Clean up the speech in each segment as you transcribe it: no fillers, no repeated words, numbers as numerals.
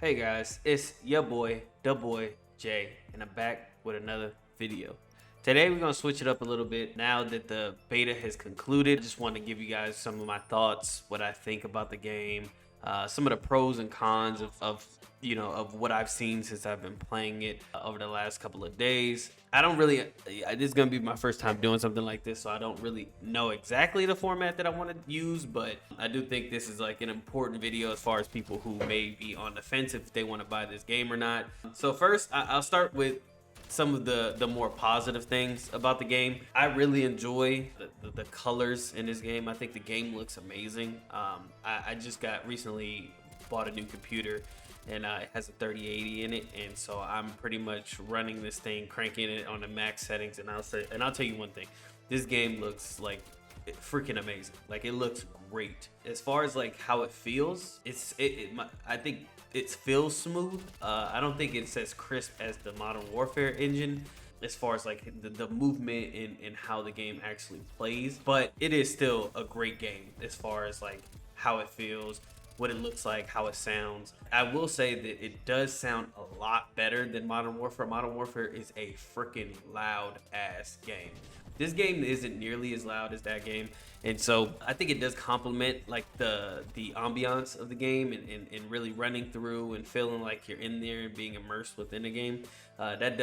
Hey guys, it's your boy, the boy Jay, and I'm back with another video. Today we're gonna switch it up a little bit. Now that the beta has concluded, I just want to give you guys some of my thoughts, what I think about the game, some of the pros and cons of what I've seen since I've been playing it over the last couple of days. I don't really. This is gonna be my first time doing something like this, so I don't really know exactly the format that I want to use. But I do think this is like an important video as far as people who may be on the fence if they want to buy this game or not. So first, I'll start with some of the more positive things about the game. I really enjoy the colors in this game. I think the game looks amazing. I just got recently bought a new computer, and it has a 3080 in it, and so I'm pretty much running this thing, cranking it on the max settings. And I'll tell you one thing, this game looks like freaking amazing. Like, it looks great. As far as like how it feels, I think it feels smooth. I don't think it's as crisp as the Modern Warfare engine as far as like the movement and how the game actually plays, but it is still a great game as far as like how it feels, what it looks like, how it sounds. I will say that it does sound a lot better than Modern Warfare. Modern Warfare is a freaking loud ass game. This game isn't nearly as loud as that game, and so I think it does complement like the ambiance of the game, and really running through and feeling like you're in there and being immersed within the game. That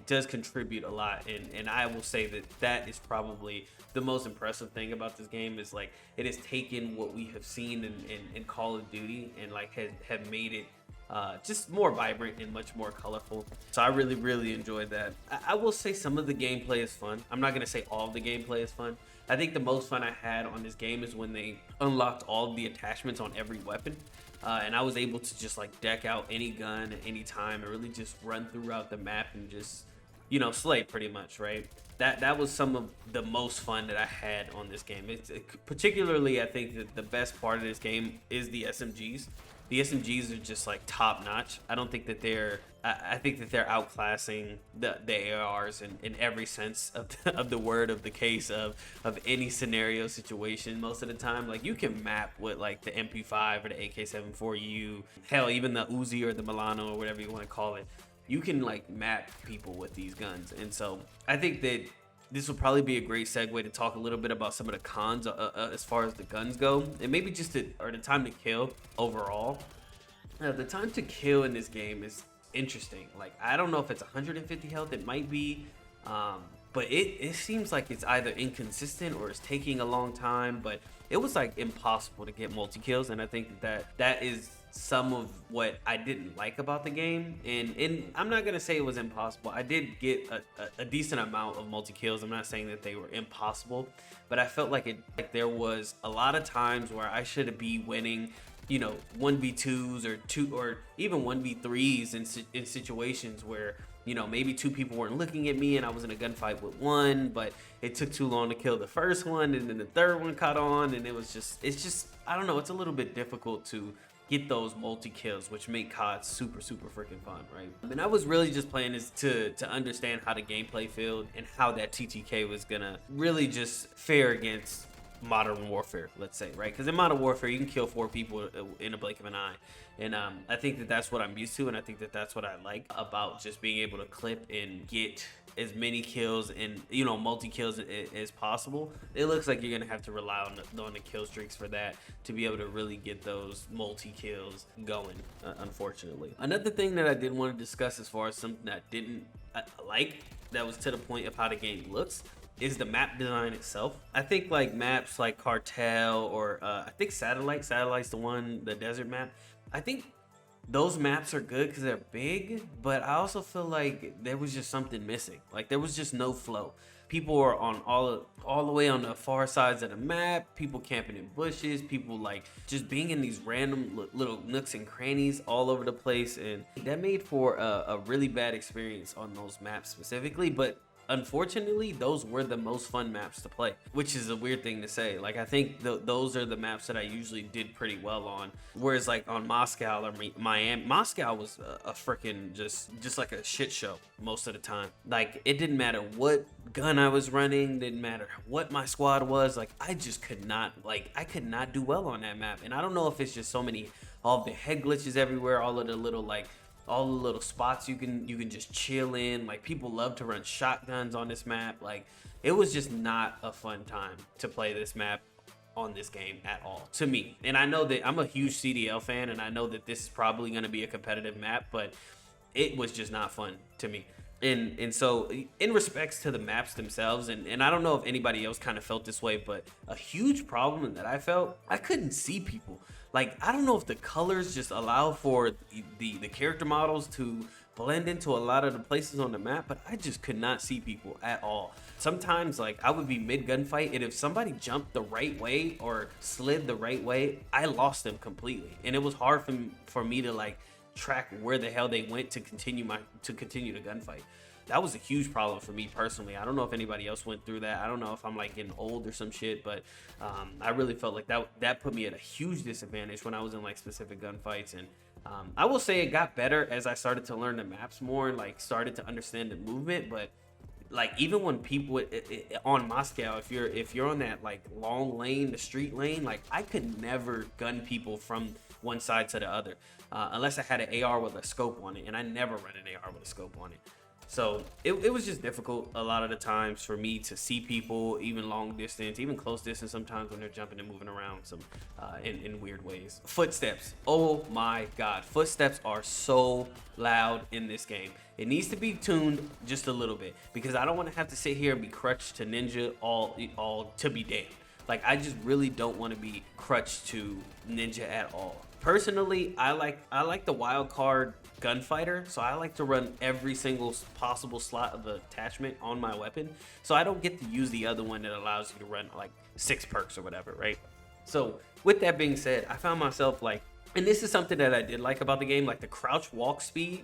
does contribute a lot, and I will say that is probably the most impressive thing about this game, is like it has taken what we have seen in Call of Duty and like have made it just more vibrant and much more colorful. So I really enjoyed that. I will say some of the gameplay is fun. I'm not gonna say all of the gameplay is fun. I think the most fun I had on this game is when they unlocked all of the attachments on every weapon, and I was able to just like deck out any gun at any time and really just run throughout the map and just slay pretty much, right? That was some of the most fun that I had on this game. Particularly, I think that the best part of this game is the SMGs. The SMGs are just like top notch. I don't think that I think that they're outclassing the ARs in every sense of the word, of the case of any scenario situation. Most of the time, like, you can map with like the MP5 or the AK-74U, hell, even the Uzi or the Milano or whatever you want to call it. You can like map people with these guns, and so I think that this will probably be a great segue to talk a little bit about some of the cons as far as the guns go, and maybe just the time to kill overall. The time to kill in this game is interesting. Like, I don't know if it's 150 health, it might be, but it seems like it's either inconsistent or it's taking a long time. But it was like impossible to get multi-kills, and I think that is some of what I didn't like about the game. And I'm not gonna say it was impossible. I did get a decent amount of multi-kills. I'm not saying that they were impossible, but I felt like there was a lot of times where I should be winning 1v2s or even 1v3s in situations where maybe two people weren't looking at me and I was in a gunfight with one, but it took too long to kill the first one, and then the third one caught on, and it's just I don't know, it's a little bit difficult to get those multi-kills, which make COD super freaking fun, right? And I was really just playing this to understand how the gameplay felt and how that TTK was gonna really just fare against Modern Warfare, let's say, right? Because in Modern Warfare, you can kill 4 people in a blink of an eye, and I think that that's what I'm used to, and I think that that's what I like about just being able to clip and get as many kills and multi kills as possible. It looks like you're gonna have to rely on the kill streaks for that to be able to really get those multi kills going, unfortunately. Another thing that I did want to discuss as far as something that I didn't like, that was to the point of how the game looks, is the map design itself. I think like maps like Cartel or I think Satellite's the desert map. I think those maps are good because they're big, but I also feel like there was just something missing. Like, there was just no flow. People are on all the way on the far sides of the map, people camping in bushes, people like just being in these random little nooks and crannies all over the place, and that made for a really bad experience on those maps specifically. But unfortunately, those were the most fun maps to play, which is a weird thing to say. Like, I think those are the maps that I usually did pretty well on. Whereas like on Moscow or Miami, Moscow was a freaking just like a shit show most of the time. Like, it didn't matter what gun I was running, didn't matter what my squad was. Like, I just could not do well on that map. And I don't know if it's just so many all of the head glitches everywhere, all of the little like all the little spots you can just chill in. Like people love to run shotguns on this map. Like it was just not a fun time to play this map on this game at all to me. And I know that I'm a huge CDL fan, and I know that this is probably going to be a competitive map, but it was just not fun to me. And so in respects to the maps themselves, and I don't know if anybody else kind of felt this way, but a huge problem that I felt, I couldn't see people. Like I don't know if the colors just allow for the character models to blend into a lot of the places on the map, but I just could not see people at all. Sometimes like I would be mid gunfight, and if somebody jumped the right way or slid the right way, I lost them completely, and it was hard for me to like track where the hell they went to continue the gunfight. That was a huge problem for me personally. I don't know if anybody else went through that. I don't know if I'm like getting old or some shit, but I really felt like that put me at a huge disadvantage when I was in like specific gunfights. And I will say it got better as I started to learn the maps more and like started to understand the movement. But like even when people on Moscow, if you're on that like long lane, the street lane, like I could never gun people from one side to the other unless I had an AR with a scope on it, and I never run an AR with a scope on it. So it was just difficult a lot of the times for me to see people, even long distance, even close distance sometimes when they're jumping and moving around some in weird ways. Footsteps. Oh my God. Footsteps are so loud in this game. It needs to be tuned just a little bit because I don't want to have to sit here and be crutched to Ninja all to be damned. Like I just really don't want to be crutched to Ninja at all. Personally, I like the wild card gunfighter, so I like to run every single possible slot of the attachment on my weapon, so I don't get to use the other one that allows you to run like 6 perks or whatever, right? So with that being said, I found myself like, and this is something that I did like about the game, like the crouch walk speed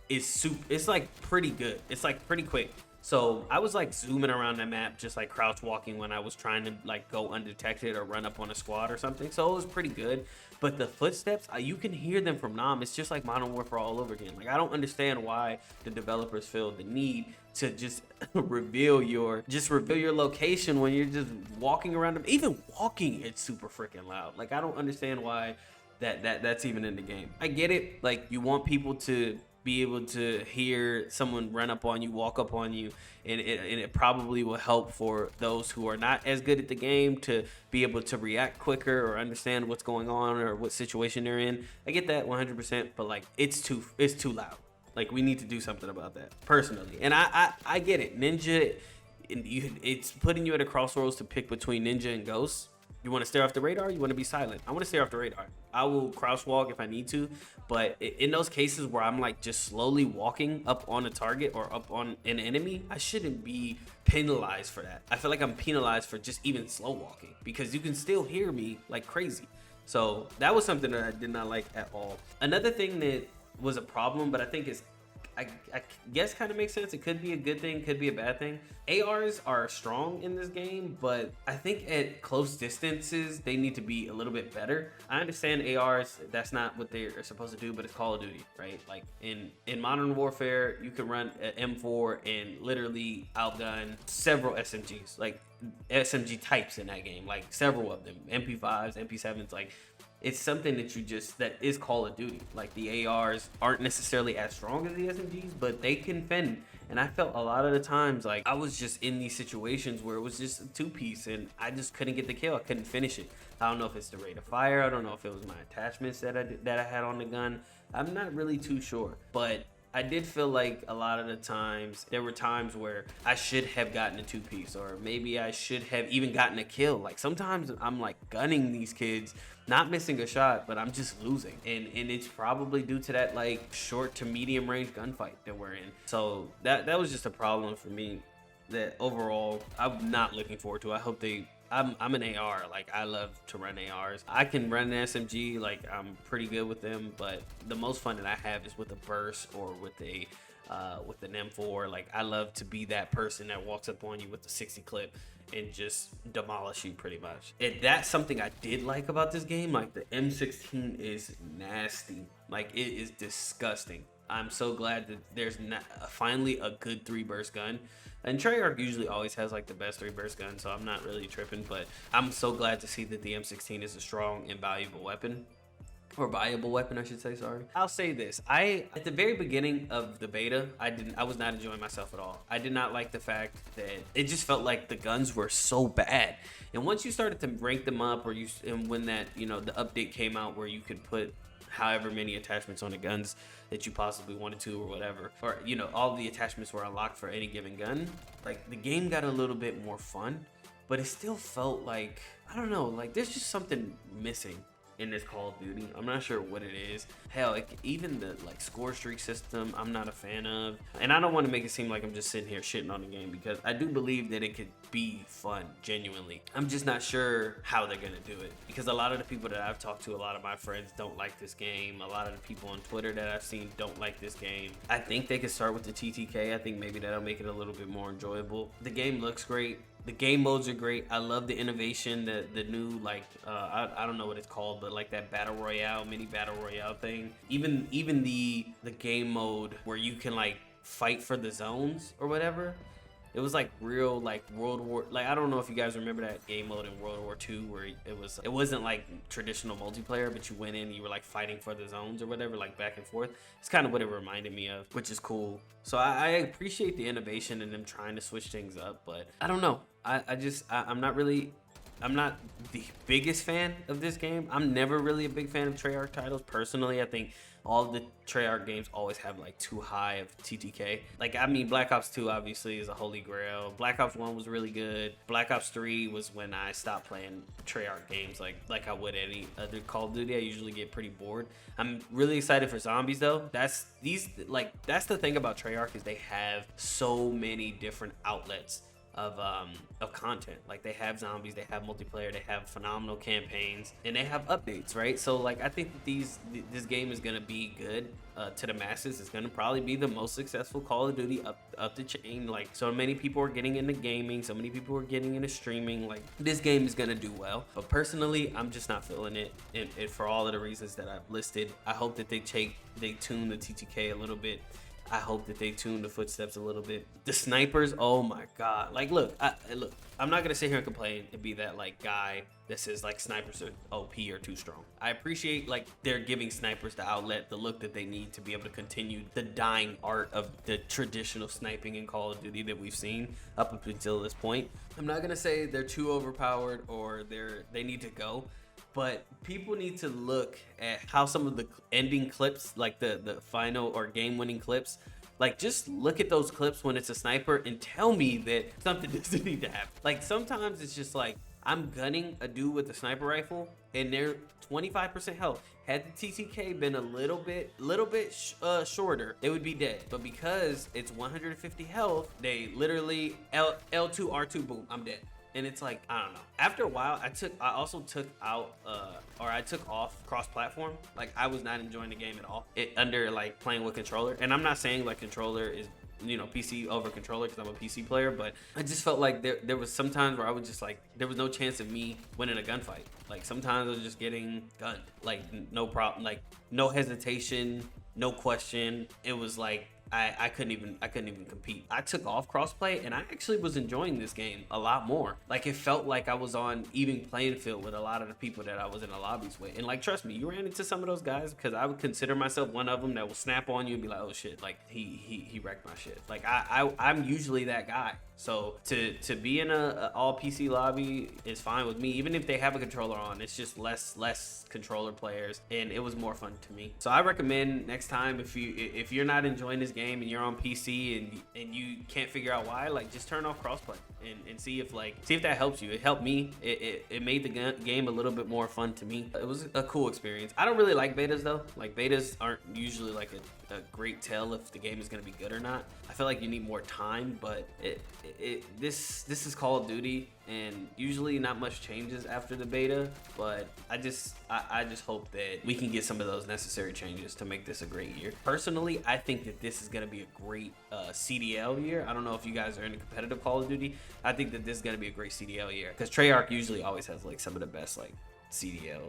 is it's like pretty good. It's like pretty quick. So I was like zooming around the map, just like crouch walking when I was trying to like go undetected or run up on a squad or something. So it was pretty good. But the footsteps, you can hear them from Nam. It's just like Modern Warfare all over again. Like I don't understand why the developers feel the need to just reveal your location when you're just walking around them. Even walking, it's super freaking loud. Like I don't understand why that's even in the game. I get it. Like you want people to be able to hear someone run up on you, walk up on you, and it probably will help for those who are not as good at the game to be able to react quicker or understand what's going on or what situation they're in. I get that 100%, but like it's too loud. Like we need to do something about that personally. And I get it. Ninja, it's putting you at a crossroads to pick between Ninja and Ghost. You want to stare off the radar? You want to be silent? I want to stare off the radar. I will crouch walk if I need to, but in those cases where I'm like just slowly walking up on a target or up on an enemy, I shouldn't be penalized for that. I feel like I'm penalized for just even slow walking because you can still hear me like crazy. So that was something that I did not like at all. Another thing that was a problem, but I think I guess kind of makes sense. It could be a good thing, could be a bad thing. ARs are strong in this game, but I think at close distances, they need to be a little bit better. I understand ARs, that's not what they're supposed to do, but it's Call of Duty, right? Like in Modern Warfare, you can run an M4 and literally outgun several SMGs, like SMG types in that game, like several of them, MP5s, MP7s, like it's something that is Call of Duty. Like the ARs aren't necessarily as strong as the SMGs, but they can fend. And I felt a lot of the times like I was just in these situations where it was just a 2-piece and I just couldn't get the kill. I couldn't finish it. I don't know if it's the rate of fire. I don't know if it was my attachments that I had on the gun. I'm not really too sure, but I did feel like a lot of the times there were times where I should have gotten a 2-piece, or maybe I should have even gotten a kill. Like sometimes I'm like gunning these kids, not missing a shot, but I'm just losing. And it's probably due to that like short to medium range gunfight that we're in. So that was just a problem for me that overall I'm not looking forward to. I hope I'm an AR, like I love to run ARs. I can run an SMG, like I'm pretty good with them, but the most fun that I have is with a burst or with an M4. Like I love to be that person that walks up on you with the 60 clip and just demolish you pretty much. And that's something I did like about this game. Like the M16 is nasty. Like it is disgusting. I'm so glad that there's finally a good 3-burst gun. And Treyarch usually always has like the best 3-burst gun, so I'm not really tripping, but I'm so glad to see that the M16 is a strong and valuable weapon. or viable weapon, I should say. Sorry. I'll say this: at the very beginning of the beta, I was not enjoying myself at all. I did not like the fact that it just felt like the guns were so bad. And once you started to rank them up, and when that the update came out where you could put however many attachments on the guns that you possibly wanted to, or whatever, or all the attachments were unlocked for any given gun, like the game got a little bit more fun, but it still felt like, I don't know, like there's just something missing in this Call of Duty. I'm not sure what it is. Hell, even the score streak system, I'm not a fan of. And I don't want to make it seem like I'm just sitting here shitting on the game, because I do believe that it could be fun, genuinely. I'm just not sure how they're gonna do it, because a lot of the people that I've talked to, a lot of my friends don't like this game. A lot of the people on Twitter that I've seen don't like this game. I think they could start with the TTK. I think maybe that'll make it a little bit more enjoyable. The game looks great. The game modes are great. I love the innovation, the new I don't know what it's called, but like that battle royale, mini battle royale thing. Even the game mode where you can like fight for the zones or whatever. It was like real World War, I don't know if you guys remember that game mode in World War II where it wasn't like traditional multiplayer, but you went in and you were like fighting for the zones or whatever, like back and forth. It's kind of what it reminded me of, which is cool. So I appreciate the innovation and them trying to switch things up, but I don't know. I'm not the biggest fan of this game. I'm never really a big fan of Treyarch titles. Personally, I think all the Treyarch games always have like too high of TTK. Black Ops 2 obviously is a holy grail. Black Ops 1 was really good. Black Ops 3 was when I stopped playing Treyarch games like I would any other Call of Duty. I usually get pretty bored. I'm really excited for Zombies though. That's the thing about Treyarch, is they have so many different outlets of content. Like they have zombies, they have multiplayer, they have phenomenal campaigns, and they have updates, right? So like I think that this game is gonna be good to the masses. It's gonna probably be the most successful Call of Duty up the chain. Like so many people are getting into gaming, so many people are getting into streaming. Like this game is gonna do well. But personally, I'm just not feeling it, and for all of the reasons that I've listed. I hope that they tune the TTK a little bit. I hope that they tune the footsteps a little bit. The snipers, oh my god! Look, I'm not gonna sit here and complain and be that guy that says snipers are OP or too strong. I appreciate they're giving snipers the outlet, the look that they need to be able to continue the dying art of the traditional sniping in Call of Duty that we've seen up until this point. I'm not gonna say they're too overpowered or they need to go. But people need to look at how some of the ending clips, like the final or game-winning clips, just look at those clips when it's a sniper and tell me that something doesn't need to happen. Sometimes it's just I'm gunning a dude with a sniper rifle and they're 25% health. Had the TTK been a little bit shorter, it would be dead. But because it's 150 health, they literally L2 R2 boom, I'm dead. And it's I don't know. After a while, I also took off cross-platform. I was not enjoying the game at all. Under playing with controller. And I'm not saying controller is PC over controller because I'm a PC player, but I just felt like there was some times where I was just there was no chance of me winning a gunfight. Sometimes I was just getting gunned. No problem. No hesitation, no question. It was I couldn't even compete. I took off crossplay and I actually was enjoying this game a lot more. It felt like I was on even playing field with a lot of the people that I was in the lobbies with. And trust me, you ran into some of those guys, because I would consider myself one of them that will snap on you and be like, oh shit, he wrecked my shit. I'm usually that guy. So to be in a all PC lobby is fine with me, even if they have a controller on. It's just less controller players, and it was more fun to me. So I recommend next time, if you're not enjoying this game and you're on PC and you can't figure out why, just turn off crossplay and see if that helps you. It helped me. It made the game a little bit more fun to me. It was a cool experience. I don't really like betas though. Betas aren't usually a great tell if the game is going to be good or not. I feel like you need more time, but this is Call of Duty, and usually not much changes after the beta, but I just hope that we can get some of those necessary changes to make this a great year. Personally, I think that this is going to be a great CDL year. I don't know if you guys are into competitive Call of Duty. I think that this is going to be a great CDL year, because Treyarch usually always has some of the best CDL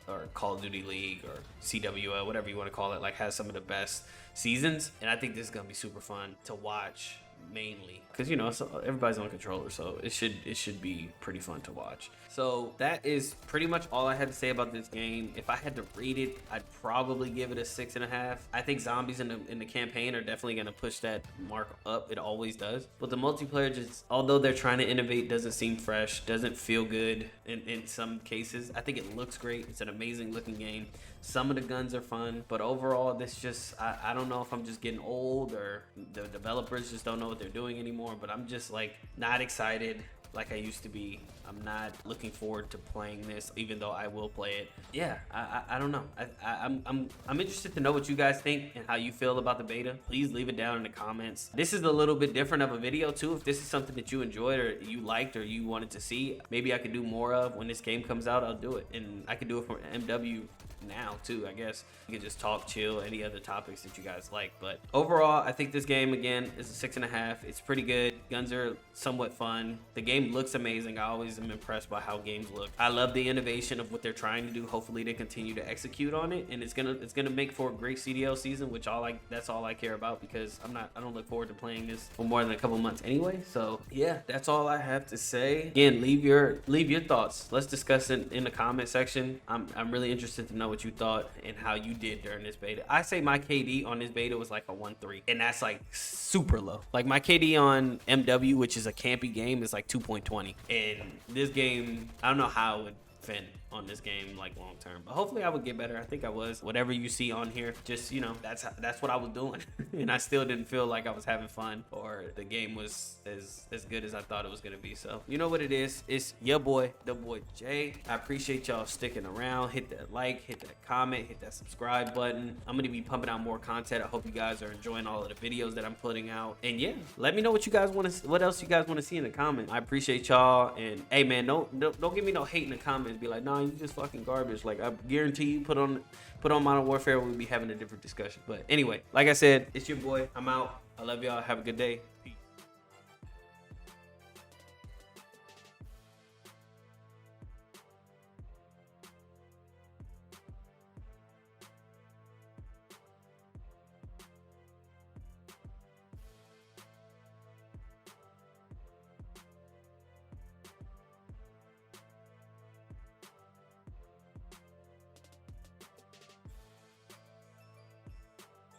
or Call of Duty League or CWL, whatever you want to call it, has some of the best seasons. And I think this is gonna be super fun to watch mainly, because you know, so everybody's on controller, so it should be pretty fun to watch. So that is pretty much all I had to say about this game. If I had to rate it, I'd probably give it a 6.5. I think zombies in the campaign are definitely gonna push that mark up. It always does. But the multiplayer, just although they're trying to innovate, doesn't seem fresh, doesn't feel good in some cases. I think it looks great. It's an amazing looking game. Some of the guns are fun, but overall, this just, I don't know if I'm just getting old or the developers just don't know what they're doing anymore, but I'm just like not excited like I used to be. I'm not looking forward to playing this, even though I will play it. Yeah, I don't know. I'm interested to know what you guys think and how you feel about the beta. Please leave it down in the comments. This is a little bit different of a video too. If this is something that you enjoyed or you liked or you wanted to see, maybe I could do more of when this game comes out. I'll do it, and I could do it for MW now too. I guess you could just talk, chill, any other topics that you guys like. But overall, I think this game again is a 6.5. It's pretty good. Guns are somewhat fun. The game looks amazing. I always am impressed by how games look. I love the innovation of what they're trying to do. Hopefully they continue to execute on it, and it's gonna make for a great CDL season, which that's all I care about, because I don't look forward to playing this for more than a couple months anyway. So yeah, that's all I have to say. Again, leave your thoughts. Let's discuss it in the comment section. I'm really interested to know what you thought and how you did during this beta. I say my KD on this beta was like a 1.3, and that's like super low. Like my KD on MW, which is a campy game, is like 2.20, and this game, I don't know how it would fend on this game like long term, but hopefully I would get better. I think I was. Whatever you see on here, just, you know, that's what I was doing and I still didn't feel like I was having fun or the game was as good as I thought it was gonna be. So you know what it is. It's your boy, the boy Jay. I appreciate y'all sticking around. Hit that like, hit that comment, hit that subscribe button. I'm gonna be pumping out more content. I hope you guys are enjoying all of the videos that I'm putting out, and yeah, let me know what you guys want to, what else you guys want to see in the comments. I appreciate y'all, and hey man, don't give me no hate in the comments. Be like, nah, you just fucking garbage. Like, I guarantee you put on Modern Warfare, we'll be having a different discussion. But anyway, like I said, it's your boy. I'm out. I love y'all. Have a good day. Peace.